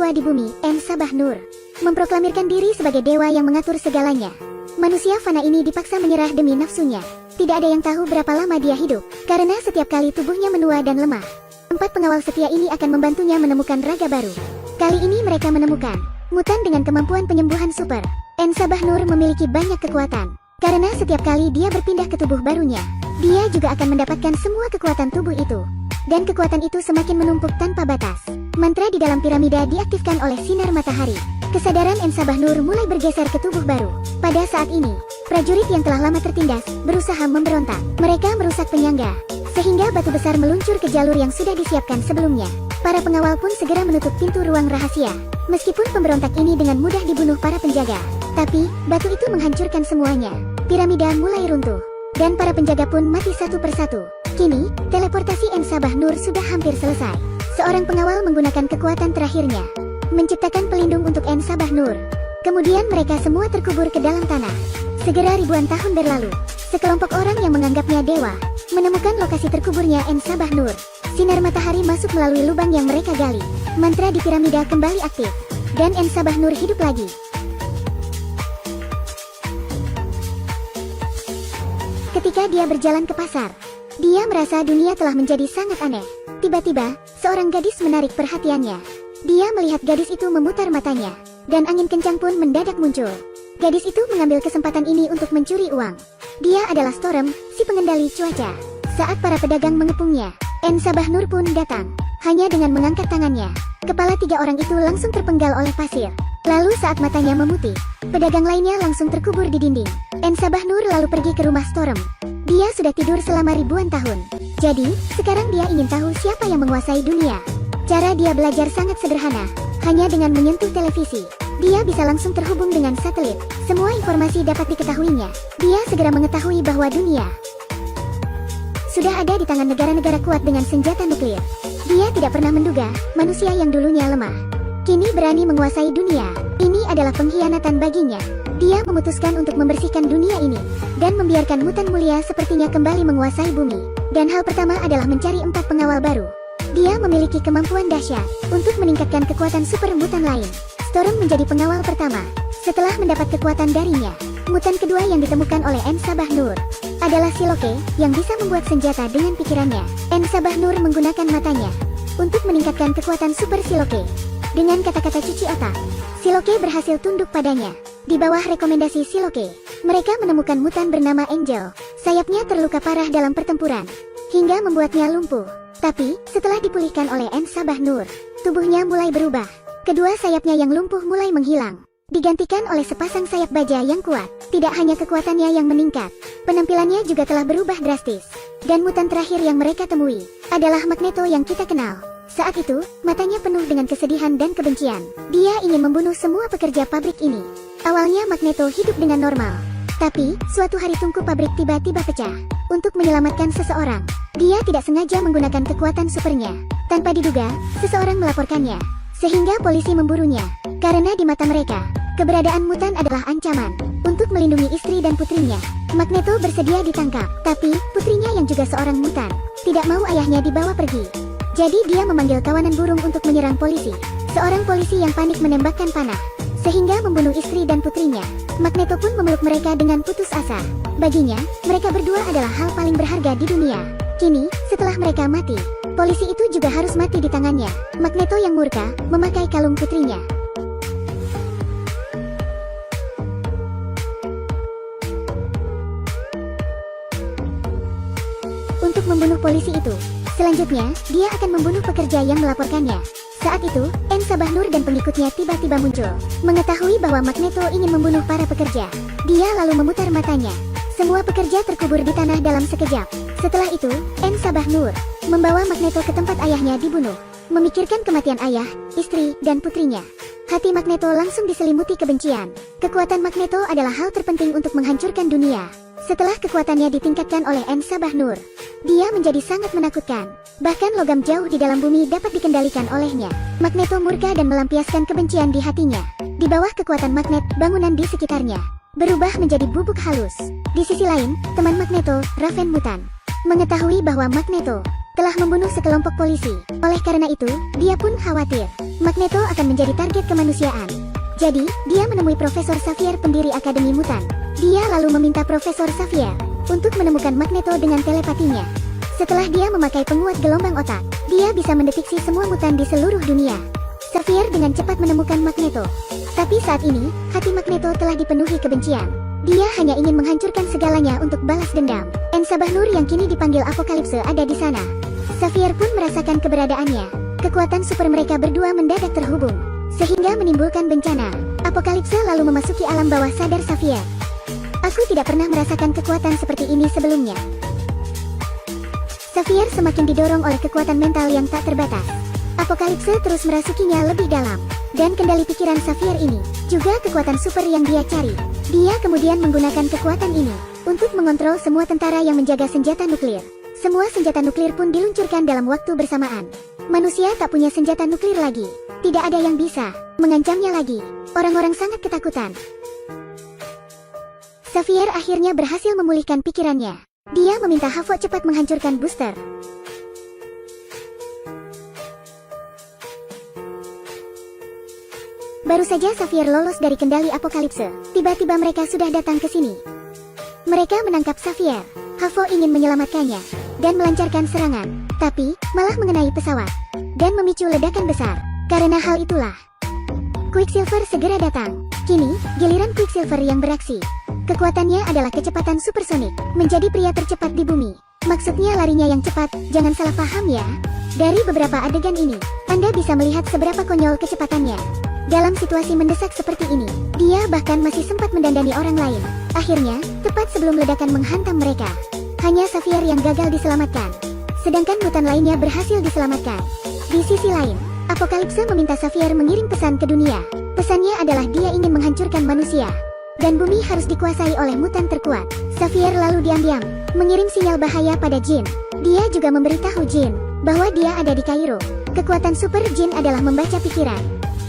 tertua di bumi, Ensabah Nur, memproklamirkan diri sebagai dewa yang mengatur segalanya. Manusia fana ini dipaksa menyerah demi nafsunya. Tidak ada yang tahu berapa lama dia hidup, karena setiap kali tubuhnya menua dan lemah. 4 pengawal setia ini akan membantunya menemukan raga baru. Kali ini mereka menemukan mutan dengan kemampuan penyembuhan super. Ensabah Nur memiliki banyak kekuatan, karena setiap kali dia berpindah ke tubuh barunya, dia juga akan mendapatkan semua kekuatan tubuh itu. Dan kekuatan itu semakin menumpuk tanpa batas. Mantra di dalam piramida diaktifkan oleh sinar matahari. Kesadaran Ensabah Nur mulai bergeser ke tubuh baru. Pada saat ini, prajurit yang telah lama tertindas berusaha memberontak. Mereka merusak penyangga, sehingga batu besar meluncur ke jalur yang sudah disiapkan sebelumnya. Para pengawal pun segera menutup pintu ruang rahasia. Meskipun pemberontak ini dengan mudah dibunuh para penjaga, tapi batu itu menghancurkan semuanya. Piramida mulai runtuh, dan para penjaga pun mati satu persatu. Kini, teleportasi Ensabah Nur sudah hampir selesai. Seorang pengawal menggunakan kekuatan terakhirnya, menciptakan pelindung untuk Ensabah Nur. Kemudian mereka semua terkubur ke dalam tanah. Segera ribuan tahun berlalu, sekelompok orang yang menganggapnya dewa, menemukan lokasi terkuburnya Ensabah Nur. Sinar matahari masuk melalui lubang yang mereka gali. Mantra di piramida kembali aktif, dan Ensabah Nur hidup lagi. Ketika dia berjalan ke pasar, dia merasa dunia telah menjadi sangat aneh. Tiba-tiba, seorang gadis menarik perhatiannya. Dia melihat gadis itu memutar matanya, dan angin kencang pun mendadak muncul. Gadis itu mengambil kesempatan ini untuk mencuri uang. Dia adalah Storm, si pengendali cuaca. Saat para pedagang mengepungnya, Ensabah Nur pun datang. Hanya dengan mengangkat tangannya, kepala 3 orang itu langsung terpenggal oleh pasir. Lalu saat matanya memutih, pedagang lainnya langsung terkubur di dinding. Ensabah Nur lalu pergi ke rumah Storm. Dia sudah tidur selama ribuan tahun. Jadi, sekarang dia ingin tahu siapa yang menguasai dunia. Cara dia belajar sangat sederhana. Hanya dengan menyentuh televisi, dia bisa langsung terhubung dengan satelit. Semua informasi dapat diketahuinya. Dia segera mengetahui bahwa dunia sudah ada di tangan negara-negara kuat dengan senjata nuklir. Dia tidak pernah menduga, manusia yang dulunya lemah, kini berani menguasai dunia. Ini adalah pengkhianatan baginya. Dia memutuskan untuk membersihkan dunia ini, dan membiarkan mutan mulia sepertinya kembali menguasai bumi. Dan hal pertama adalah mencari 4 pengawal baru. Dia memiliki kemampuan dahsyat untuk meningkatkan kekuatan super mutan lain. Storm menjadi pengawal pertama. Setelah mendapat kekuatan darinya, mutan kedua yang ditemukan oleh Ensabah Nur adalah Siloke, yang bisa membuat senjata dengan pikirannya. Ensabah Nur menggunakan matanya untuk meningkatkan kekuatan super Siloke. Dengan kata-kata cuci otak, Siloke berhasil tunduk padanya. Di bawah rekomendasi Siloke, mereka menemukan mutan bernama Angel. Sayapnya terluka parah dalam pertempuran, hingga membuatnya lumpuh. Tapi, setelah dipulihkan oleh Ensabah Nur, tubuhnya mulai berubah. Kedua sayapnya yang lumpuh mulai menghilang, digantikan oleh sepasang sayap baja yang kuat. Tidak hanya kekuatannya yang meningkat, penampilannya juga telah berubah drastis. Dan mutan terakhir yang mereka temui adalah Magneto yang kita kenal. Saat itu, matanya penuh dengan kesedihan dan kebencian. Dia ingin membunuh semua pekerja pabrik ini. Awalnya Magneto hidup dengan normal, tapi suatu hari tungku pabrik tiba-tiba pecah. Untuk menyelamatkan seseorang, dia tidak sengaja menggunakan kekuatan supernya. Tanpa diduga, seseorang melaporkannya, sehingga polisi memburunya. Karena di mata mereka, keberadaan mutan adalah ancaman. Untuk melindungi istri dan putrinya, Magneto bersedia ditangkap. Tapi, putrinya yang juga seorang mutan, tidak mau ayahnya dibawa pergi. Jadi dia memanggil kawanan burung untuk menyerang polisi. Seorang polisi yang panik menembakkan panah, sehingga membunuh istri dan putrinya. Magneto pun memeluk mereka dengan putus asa. Baginya, mereka berdua adalah hal paling berharga di dunia. Kini, setelah mereka mati, polisi itu juga harus mati di tangannya. Magneto yang murka, memakai kalung putrinya. Untuk membunuh polisi itu, selanjutnya, dia akan membunuh pekerja yang melaporkannya. Saat itu, Ensabah Nur dan pengikutnya tiba-tiba muncul. Mengetahui bahwa Magneto ingin membunuh para pekerja, dia lalu memutar matanya. Semua pekerja terkubur di tanah dalam sekejap. Setelah itu, Ensabah Nur membawa Magneto ke tempat ayahnya dibunuh. Memikirkan kematian ayah, istri, dan putrinya, hati Magneto langsung diselimuti kebencian. Kekuatan Magneto adalah hal terpenting untuk menghancurkan dunia. Setelah kekuatannya ditingkatkan oleh Ensabah Nur, dia menjadi sangat menakutkan. Bahkan logam jauh di dalam bumi dapat dikendalikan olehnya. Magneto murka dan melampiaskan kebencian di hatinya. Di bawah kekuatan magnet, bangunan di sekitarnya berubah menjadi bubuk halus. Di sisi lain, teman Magneto, Raven Mutan, mengetahui bahwa Magneto telah membunuh sekelompok polisi. Oleh karena itu, dia pun khawatir Magneto akan menjadi target kemanusiaan. Jadi, dia menemui Profesor Xavier, pendiri Akademi Mutan. Dia lalu meminta Profesor Xavier untuk menemukan Magneto dengan telepatinya. Setelah dia memakai penguat gelombang otak, dia bisa mendeteksi semua mutan di seluruh dunia. Xavier dengan cepat menemukan Magneto. Tapi saat ini, hati Magneto telah dipenuhi kebencian. Dia hanya ingin menghancurkan segalanya untuk balas dendam. Sabah Nur yang kini dipanggil Apokalipse ada di sana. Xavier pun merasakan keberadaannya. Kekuatan super mereka berdua mendadak terhubung, sehingga menimbulkan bencana. Apokalipse lalu memasuki alam bawah sadar Xavier. Aku tidak pernah merasakan kekuatan seperti ini sebelumnya. Xavier semakin didorong oleh kekuatan mental yang tak terbatas. Apokalipse terus merasukinya lebih dalam. Dan kendali pikiran Xavier ini juga kekuatan super yang dia cari. Dia kemudian menggunakan kekuatan ini untuk mengontrol semua tentara yang menjaga senjata nuklir. Semua senjata nuklir pun diluncurkan dalam waktu bersamaan. Manusia tak punya senjata nuklir lagi. Tidak ada yang bisa mengancamnya lagi. Orang-orang sangat ketakutan. Xavier akhirnya berhasil memulihkan pikirannya. Dia meminta Havo cepat menghancurkan booster. Baru saja Xavier lolos dari kendali Apokalipse, tiba-tiba mereka sudah datang ke sini. Mereka menangkap Xavier. Havo ingin menyelamatkannya dan melancarkan serangan, tapi malah mengenai pesawat dan memicu ledakan besar. Karena hal itulah, Quicksilver segera datang. Kini, giliran Quicksilver yang beraksi. Kekuatannya adalah kecepatan supersonik, menjadi pria tercepat di bumi. Maksudnya larinya yang cepat, jangan salah paham ya. Dari beberapa adegan ini, Anda bisa melihat seberapa konyol kecepatannya. Dalam situasi mendesak seperti ini, dia bahkan masih sempat mendandani orang lain. Akhirnya, tepat sebelum ledakan menghantam mereka, hanya Xavier yang gagal diselamatkan. Sedangkan mutan lainnya berhasil diselamatkan. Di sisi lain, Apokalipse meminta Xavier mengirim pesan ke dunia. Pesannya adalah dia ingin menghancurkan manusia. Dan bumi harus dikuasai oleh mutan terkuat. Xavier lalu diam-diam mengirim sinyal bahaya pada Jin. Dia juga memberitahu Jin bahwa dia ada di Kairo. Kekuatan super Jin adalah membaca pikiran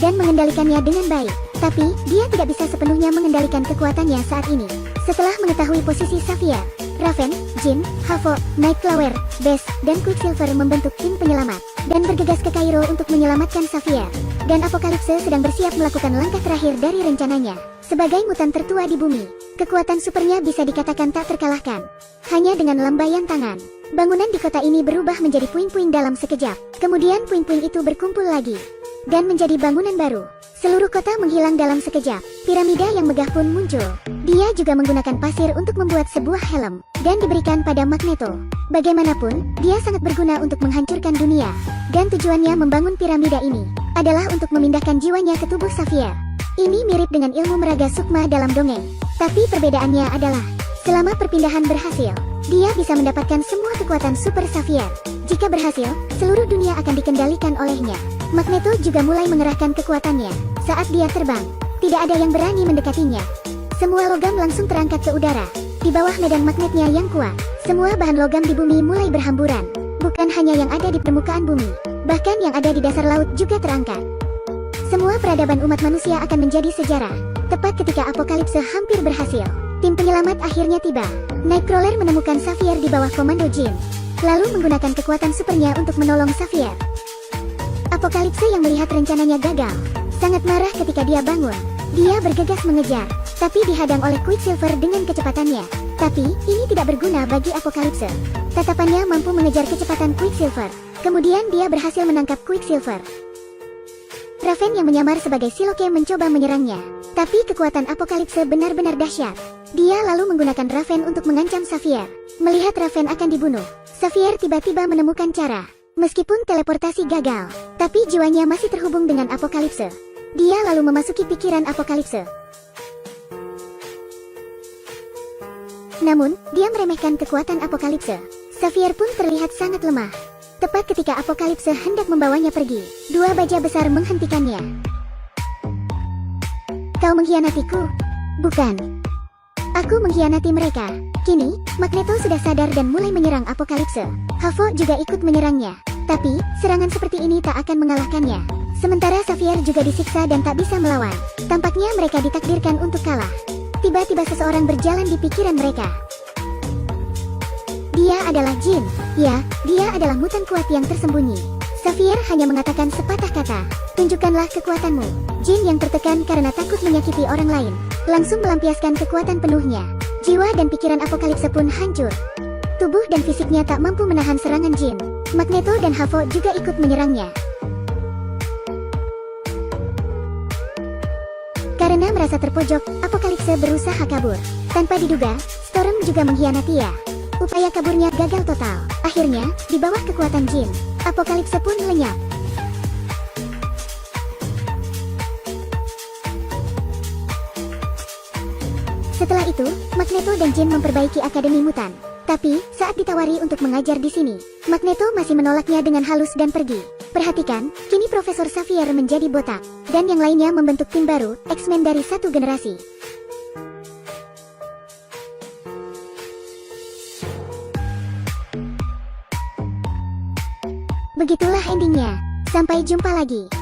dan mengendalikannya dengan baik. Tapi, dia tidak bisa sepenuhnya mengendalikan kekuatannya saat ini. Setelah mengetahui posisi Xavier, Raven, Jin, Havo, Nightcrawler, Bes, dan Quicksilver membentuk tim penyelamat dan bergegas ke Kairo untuk menyelamatkan Xavier. Dan Apokalipse sedang bersiap melakukan langkah terakhir dari rencananya. Sebagai mutan tertua di bumi, kekuatan supernya bisa dikatakan tak terkalahkan. Hanya dengan lambaian tangan, bangunan di kota ini berubah menjadi puing-puing dalam sekejap. Kemudian puing-puing itu berkumpul lagi dan menjadi bangunan baru. Seluruh kota menghilang dalam sekejap. Piramida yang megah pun muncul. Dia juga menggunakan pasir untuk membuat sebuah helm dan diberikan pada Magneto. Bagaimanapun, dia sangat berguna untuk menghancurkan dunia. Dan tujuannya membangun piramida ini adalah untuk memindahkan jiwanya ke tubuh Xavier. Ini mirip dengan ilmu meraga sukma dalam dongeng. Tapi perbedaannya adalah, selama perpindahan berhasil, dia bisa mendapatkan semua kekuatan super Xavier. Jika berhasil, seluruh dunia akan dikendalikan olehnya. Magneto juga mulai mengerahkan kekuatannya. Saat dia terbang, tidak ada yang berani mendekatinya. Semua logam langsung terangkat ke udara. Di bawah medan magnetnya yang kuat, semua bahan logam di bumi mulai berhamburan. Bukan hanya yang ada di permukaan bumi, bahkan yang ada di dasar laut juga terangkat. Semua peradaban umat manusia akan menjadi sejarah. Tepat ketika Apokalipse hampir berhasil, tim penyelamat akhirnya tiba. Nightcrawler menemukan Xavier di bawah komando Jin, lalu menggunakan kekuatan supernya untuk menolong Xavier. Apokalipse yang melihat rencananya gagal, sangat marah ketika dia bangun. Dia bergegas mengejar, tapi dihadang oleh Quicksilver dengan kecepatannya. Tapi, ini tidak berguna bagi Apokalipse. Tatapannya mampu mengejar kecepatan Quicksilver. Kemudian dia berhasil menangkap Quicksilver. Raven yang menyamar sebagai Siloke mencoba menyerangnya. Tapi kekuatan Apokalipse benar-benar dahsyat. Dia lalu menggunakan Raven untuk mengancam Xavier. Melihat Raven akan dibunuh, Xavier tiba-tiba menemukan cara. Meskipun teleportasi gagal, tapi jiwanya masih terhubung dengan Apokalipse. Dia lalu memasuki pikiran Apokalipse. Namun, dia meremehkan kekuatan Apokalipse. Xavier pun terlihat sangat lemah. Tepat ketika Apokalipse hendak membawanya pergi, dua baja besar menghentikannya. Kau mengkhianatiku? Bukan. Aku mengkhianati mereka. Kini, Magneto sudah sadar dan mulai menyerang Apokalipse. Havo juga ikut menyerangnya. Tapi, serangan seperti ini tak akan mengalahkannya. Sementara Xavier juga disiksa dan tak bisa melawan. Tampaknya mereka ditakdirkan untuk kalah. Tiba-tiba seseorang berjalan di pikiran mereka. Dia adalah Jin. Ya, dia adalah mutan kuat yang tersembunyi. Xavier hanya mengatakan sepatah kata. Tunjukkanlah kekuatanmu. Jin yang tertekan karena takut menyakiti orang lain, langsung melampiaskan kekuatan penuhnya. Jiwa dan pikiran Apokalipse pun hancur. Tubuh dan fisiknya tak mampu menahan serangan Jin. Magneto dan Havo juga ikut menyerangnya. Karena merasa terpojok, Apokalipse berusaha kabur. Tanpa diduga, Storm juga mengkhianati ya. Upaya kaburnya gagal total. Akhirnya, di bawah kekuatan Jin, Apokalipse pun lenyap. Setelah itu, Magneto dan Jin memperbaiki Akademi Mutan. Tapi, saat ditawari untuk mengajar di sini, Magneto masih menolaknya dengan halus dan pergi. Perhatikan, kini Profesor Xavier menjadi botak, dan yang lainnya membentuk tim baru, X-Men dari satu generasi. Begitulah endingnya. Sampai jumpa lagi.